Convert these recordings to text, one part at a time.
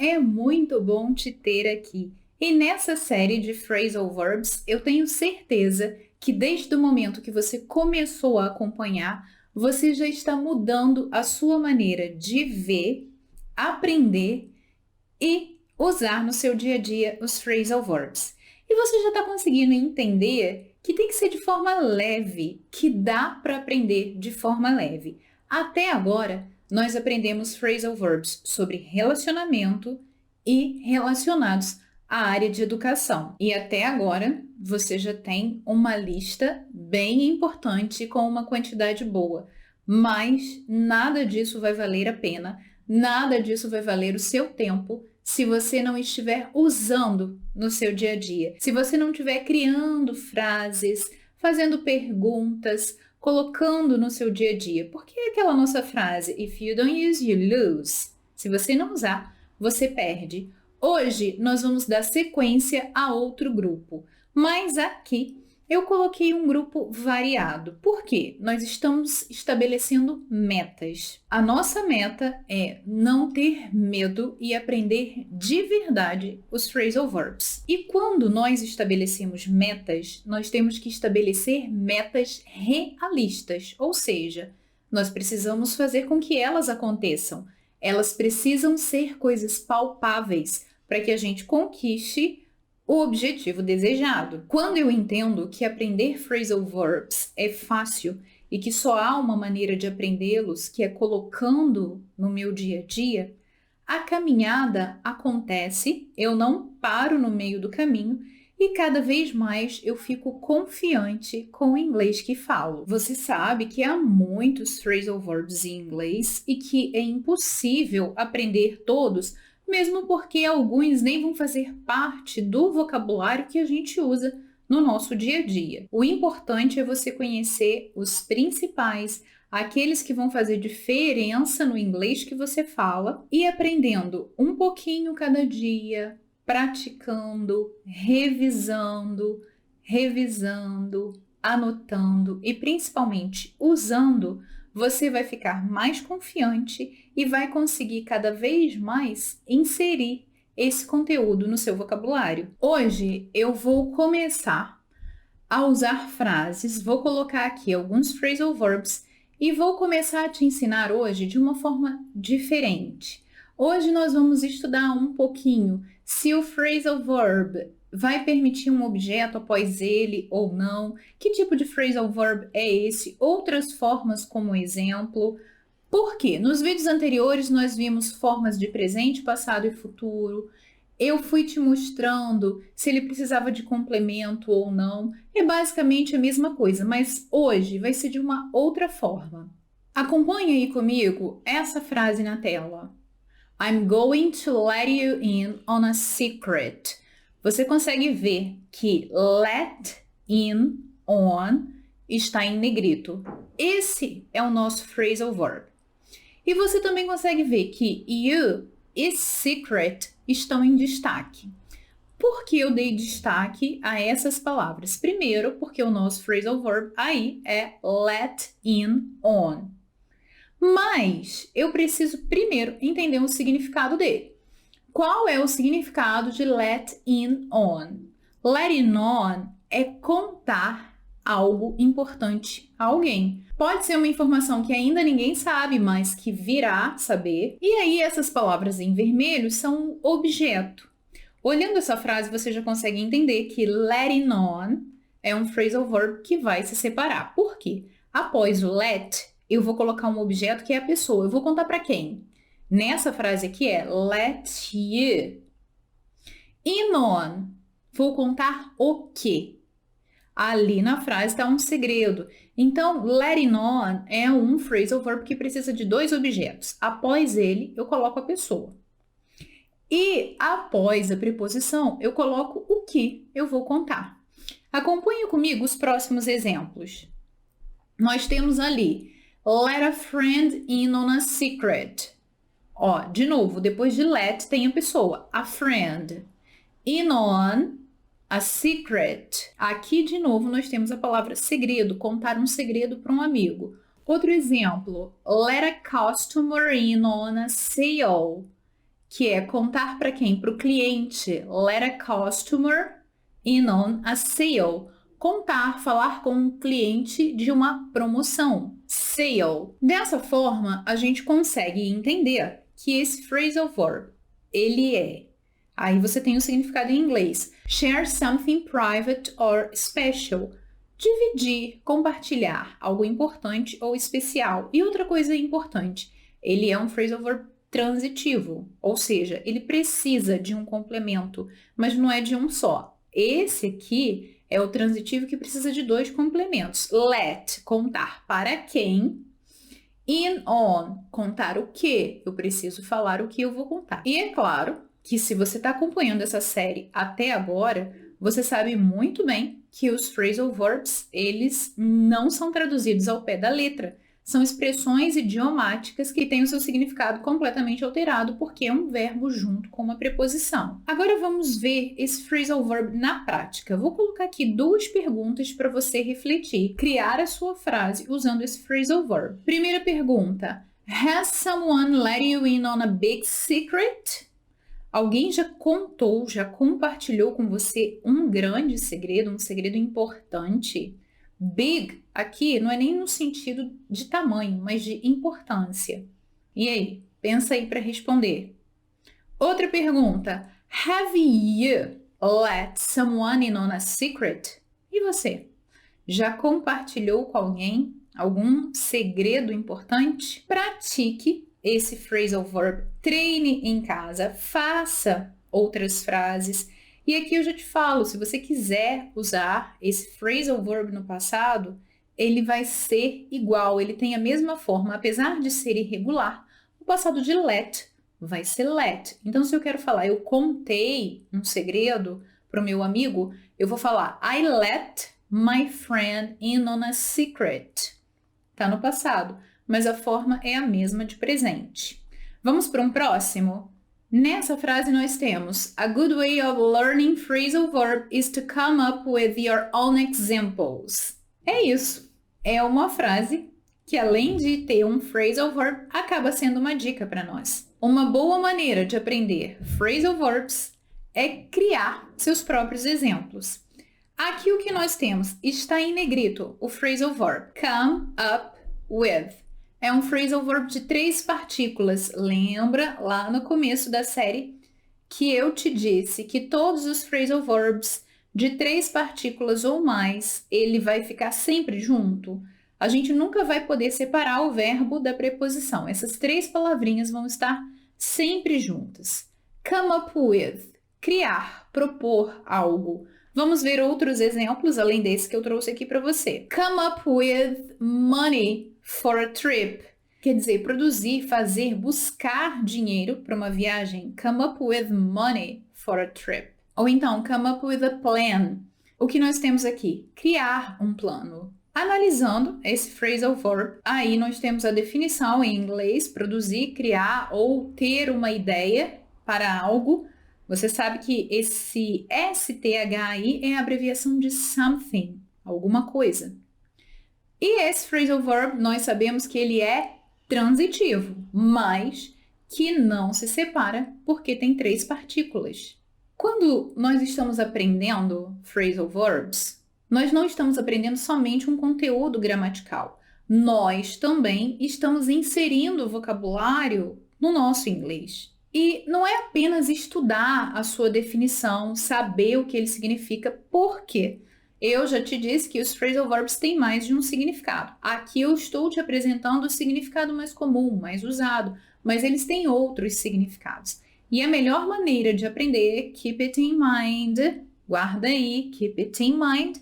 É muito bom te ter aqui. E nessa série de phrasal verbs, eu tenho certeza que desde o momento que você começou a acompanhar, você já está mudando a sua maneira de ver, aprender e usar no seu dia a dia os phrasal verbs. E você já está conseguindo entender que tem que ser de forma leve, que dá para aprender de forma leve. Até agora, nós aprendemos phrasal verbs sobre relacionamento e relacionados à área de educação. E até agora, você já tem uma lista bem importante com uma quantidade boa. Mas nada disso vai valer a pena, nada disso vai valer o seu tempo se você não estiver usando no seu dia a dia. Se você não estiver criando frases, fazendo perguntas, colocando no seu dia a dia. Porque é aquela nossa frase, if you don't use, you lose. Se você não usar, você perde. Hoje, nós vamos dar sequência a outro grupo. Mas aqui, eu coloquei um grupo variado. Por quê? Nós estamos estabelecendo metas. A nossa meta é não ter medo e aprender de verdade os phrasal verbs. E quando nós estabelecemos metas, nós temos que estabelecer metas realistas, ou seja, nós precisamos fazer com que elas aconteçam. Elas precisam ser coisas palpáveis para que a gente conquiste o objetivo desejado. Quando eu entendo que aprender phrasal verbs é fácil e que só há uma maneira de aprendê-los, que é colocando no meu dia a dia, a caminhada acontece, eu não paro no meio do caminho e cada vez mais eu fico confiante com o inglês que falo. Você sabe que há muitos phrasal verbs em inglês e que é impossível aprender todos, mesmo porque alguns nem vão fazer parte do vocabulário que a gente usa no nosso dia a dia. O importante é você conhecer os principais, aqueles que vão fazer diferença no inglês que você fala e aprendendo um pouquinho cada dia, praticando, revisando, anotando e principalmente usando, você vai ficar mais confiante e vai conseguir cada vez mais inserir esse conteúdo no seu vocabulário. Hoje eu vou começar a usar frases, vou colocar aqui alguns phrasal verbs e vou começar a te ensinar hoje de uma forma diferente. Hoje nós vamos estudar um pouquinho se o phrasal verb vai permitir um objeto após ele ou não, que tipo de phrasal verb é esse, outras formas como exemplo. Por quê? Nos vídeos anteriores nós vimos formas de presente, passado e futuro. Eu fui te mostrando se ele precisava de complemento ou não. É basicamente a mesma coisa, mas hoje vai ser de uma outra forma. Acompanhe aí comigo essa frase na tela. I'm going to let you in on a secret. Você consegue ver que let in on está em negrito. Esse é o nosso phrasal verb. E você também consegue ver que you e secret estão em destaque. Por que eu dei destaque a essas palavras? Primeiro, porque o nosso phrasal verb aí é let in on. Mas eu preciso primeiro entender o significado dele. Qual é o significado de let in on? Let in on é contar algo importante a alguém. Pode ser uma informação que ainda ninguém sabe, mas que virá saber. E aí essas palavras em vermelho são objeto. Olhando essa frase, você já consegue entender que letting on é um phrasal verb que vai se separar. Por quê? Após o let, eu vou colocar um objeto que é a pessoa. Eu vou contar para quem? Nessa frase aqui é let you. In on, vou contar o quê? Ali na frase está um segredo. Então, letting on é um phrasal verb que precisa de dois objetos. Após ele, eu coloco a pessoa. E após a preposição, eu coloco o que eu vou contar. Acompanhe comigo os próximos exemplos. Nós temos ali, let a friend in on a secret. Ó, de novo, depois de let tem a pessoa, a friend. In on a secret. Aqui, de novo, nós temos a palavra segredo, contar um segredo para um amigo. Outro exemplo, let a customer in on a sale. que é contar para quem? Para o cliente. Let a customer in on a sale. Contar, falar com um cliente de uma promoção. Sale. Dessa forma, a gente consegue entender que esse phrasal verb, ele é... Aí você tem o significado em inglês. Share something private or special. Dividir, compartilhar algo importante ou especial. E outra coisa importante, ele é um phrasal verb transitivo, ou seja, ele precisa de um complemento, mas não é de um só. Esse aqui é o transitivo que precisa de 2 complementos. Let, contar para quem. In on, contar o que. Eu preciso falar o que eu vou contar. E é claro que se você está acompanhando essa série até agora, você sabe muito bem que os phrasal verbs, eles não são traduzidos ao pé da letra. São expressões idiomáticas que têm o seu significado completamente alterado porque é um verbo junto com uma preposição. Agora vamos ver esse phrasal verb na prática. Vou colocar aqui 2 perguntas para você refletir, criar a sua frase usando esse phrasal verb. Primeira pergunta: Has someone let you in on a big secret? Alguém já contou, já compartilhou com você um grande segredo, um segredo importante? Big aqui não é nem no sentido de tamanho, mas de importância. E aí, pensa aí para responder. Outra pergunta. Have you let someone in on a secret? E você? Já compartilhou com alguém algum segredo importante? Pratique esse phrasal verb, treine em casa, faça outras frases. E aqui eu já te falo, se você quiser usar esse phrasal verb no passado, ele vai ser igual, ele tem a mesma forma, apesar de ser irregular, o passado de let vai ser let. Então, se eu quero falar, eu contei um segredo para o meu amigo, eu vou falar, I let my friend in on a secret. Tá no passado, mas a forma é a mesma de presente. Vamos para um próximo? Nessa frase nós temos A good way of learning phrasal verb is to come up with your own examples. É isso. É uma frase que, além de ter um phrasal verb, acaba sendo uma dica para nós. Uma boa maneira de aprender phrasal verbs é criar seus próprios exemplos. Aqui o que nós temos está em negrito, o phrasal verb come up with. É um phrasal verb de 3 partículas. Lembra lá no começo da série que eu te disse que todos os phrasal verbs de 3 partículas ou mais, ele vai ficar sempre junto? A gente nunca vai poder separar o verbo da preposição. Essas 3 palavrinhas vão estar sempre juntas. Come up with, criar, propor algo. Vamos ver outros exemplos além desse que eu trouxe aqui para você. Come up with money for a trip. Quer dizer, produzir, fazer, buscar dinheiro para uma viagem. Come up with money for a trip. Ou então, come up with a plan. O que nós temos aqui? Criar um plano. Analisando esse phrasal verb, aí nós temos a definição em inglês, produzir, criar ou ter uma ideia para algo. Você sabe que esse STHI é a abreviação de something, alguma coisa. E esse phrasal verb, nós sabemos que ele é transitivo, mas que não se separa porque tem 3 partículas. Quando nós estamos aprendendo phrasal verbs, nós não estamos aprendendo somente um conteúdo gramatical. Nós também estamos inserindo vocabulário no nosso inglês. E não é apenas estudar a sua definição, saber o que ele significa, por quê? Eu já te disse que os phrasal verbs têm mais de um significado. Aqui eu estou te apresentando o significado mais comum, mais usado, mas eles têm outros significados. E a melhor maneira de aprender, keep it in mind, guarda aí, keep it in mind,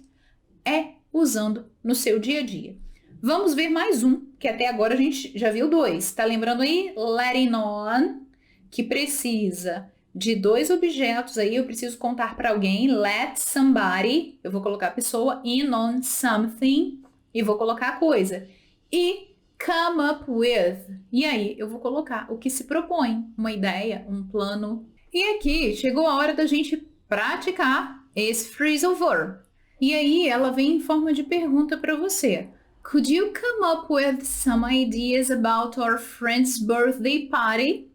é usando no seu dia a dia. Vamos ver mais um, que até agora a gente já viu 2. Tá lembrando aí? Letting on, que precisa de 2 objetos aí, eu preciso contar para alguém, let somebody, eu vou colocar a pessoa, in on something, e vou colocar a coisa. E come up with, e aí eu vou colocar o que se propõe, uma ideia, um plano. E aqui chegou a hora da gente praticar esse phrasal verb. E aí ela vem em forma de pergunta para você. Could you come up with some ideas about our friend's birthday party?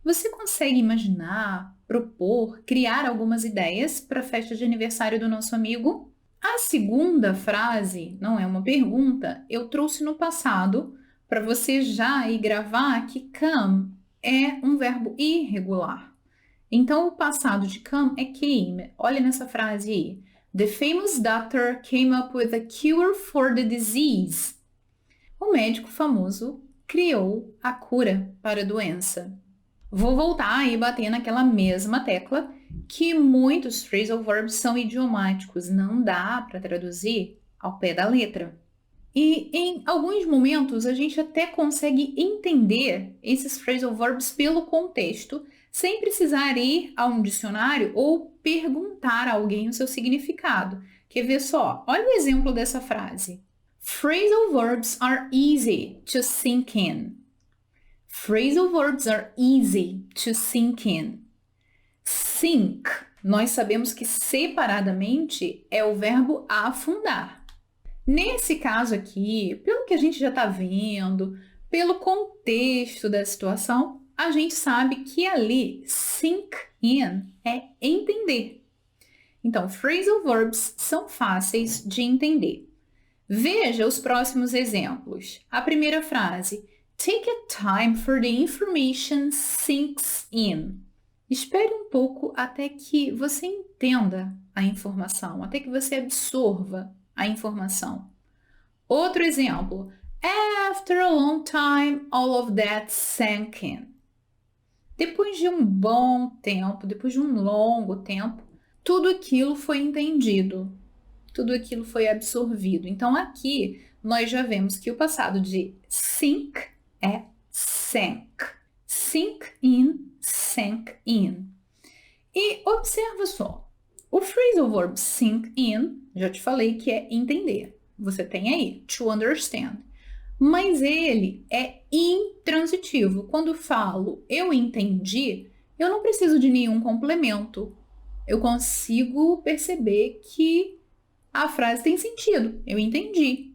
Você consegue imaginar, propor, criar algumas ideias para a festa de aniversário do nosso amigo? A segunda frase não é uma pergunta, eu trouxe no passado para você já ir gravar que come é um verbo irregular. Então, o passado de come é came. Olha nessa frase aí. The famous doctor came up with a cure for the disease. O médico famoso criou a cura para a doença. Vou voltar e bater naquela mesma tecla que muitos phrasal verbs são idiomáticos, não dá para traduzir ao pé da letra. E em alguns momentos a gente até consegue entender esses phrasal verbs pelo contexto, sem precisar ir a um dicionário ou perguntar a alguém o seu significado. Quer ver só? Olha o exemplo dessa frase. Phrasal verbs are easy to sink in. Phrasal verbs are easy to sink in. Sink, nós sabemos que separadamente é o verbo afundar. Nesse caso aqui, pelo que a gente já está vendo, pelo contexto da situação, a gente sabe que ali sink in é entender. Então, phrasal verbs são fáceis de entender. Veja os próximos exemplos. A primeira frase, take a time for the information sinks in. Espere um pouco até que você entenda a informação, até que você absorva a informação. Outro exemplo, after a long time, all of that sank in. Depois de um bom tempo, depois de um longo tempo, tudo aquilo foi entendido, tudo aquilo foi absorvido. Então, aqui, nós já vemos que o passado de sink é sank. Sink in, sank in. E observa só, o phrasal verb sink in, já te falei que é entender. Você tem aí, to understand. Mas ele é intransitivo. Quando falo eu entendi, eu não preciso de nenhum complemento. Eu consigo perceber que a frase tem sentido. Eu entendi.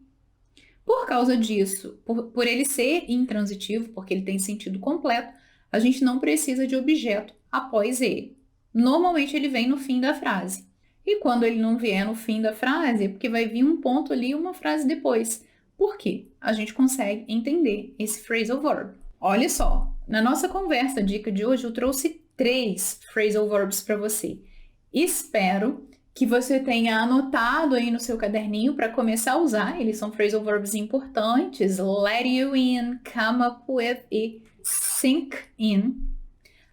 Por causa disso, por ele ser intransitivo, porque ele tem sentido completo, a gente não precisa de objeto após ele. Normalmente ele vem no fim da frase. E quando ele não vier no fim da frase, é porque vai vir um ponto ali e uma frase depois. Por quê? A gente consegue entender esse phrasal verb. Olha só, na nossa conversa, dica de hoje, eu trouxe 3 phrasal verbs para você. Espero que você tenha anotado aí no seu caderninho para começar a usar. Eles são phrasal verbs importantes. Let you in, come up with e sink in.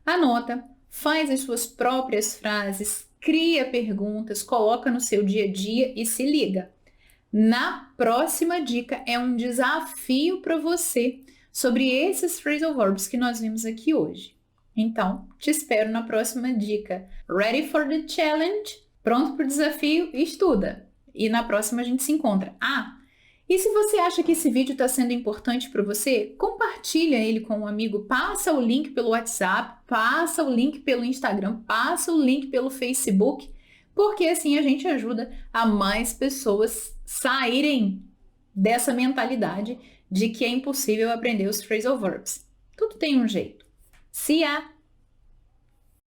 Anota, faz as suas próprias frases, cria perguntas, coloca no seu dia a dia e se liga. Na próxima dica é um desafio para você sobre esses phrasal verbs que nós vimos aqui hoje. Então, te espero na próxima dica. Ready for the challenge? Pronto para o desafio? Estuda! E na próxima a gente se encontra. E se você acha que esse vídeo está sendo importante para você, compartilha ele com um amigo, passa o link pelo WhatsApp, passa o link pelo Instagram, passa o link pelo Facebook, porque assim a gente ajuda a mais pessoas saírem dessa mentalidade de que é impossível aprender os phrasal verbs. Tudo tem um jeito. See ya!